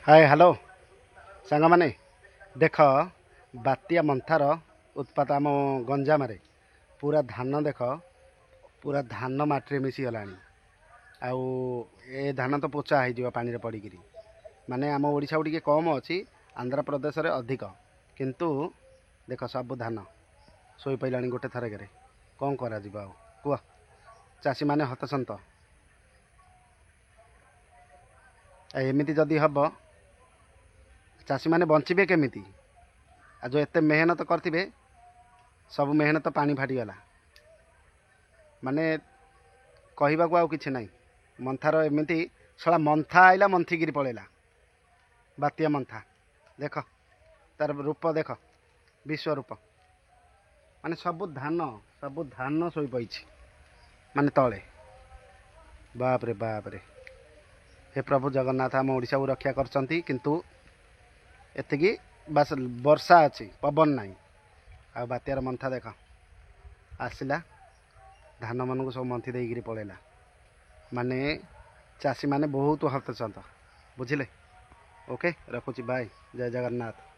Hi hello सांग माने देख बात्या मंथार उत्पात आम गंजाम पूरा धान देख पूरा धान माटी मिसी गला आउ ए धान तो पोचा हो पानी पड़क माने आम ओडिशा टी कम अच्छी आंध्र प्रदेश रे अधिक किंतु देख सब धान शोई पाइला गोटे थरक कौन करा कह चाषी मैंने हतसंत एमती जदि हम चाषी मैंने बंचे केमिति आ जो एते मेहनत करथिबे सब मेहनत पानी फाटीगला माने कहवा को किछि नाई मंथार एमती सला मंथा आइला मंथिगिरी पळेला बात्या मंथा देख तार रूप देख विश्व रूप माने सब धान सोई पइछि माने तले बाप रे हे प्रभु जगन्नाथ आम ओडिशा को रक्षा करचंती किंतु एतिकी बस वर्षा अच्छी पवन नाई आ बात्यार मंथा देख आसला धान मन को सब मंथी देकर पलैला माने चाषी माने बहुत हतसंत बुझिले ओके रखुची बाय जय जगन्नाथ।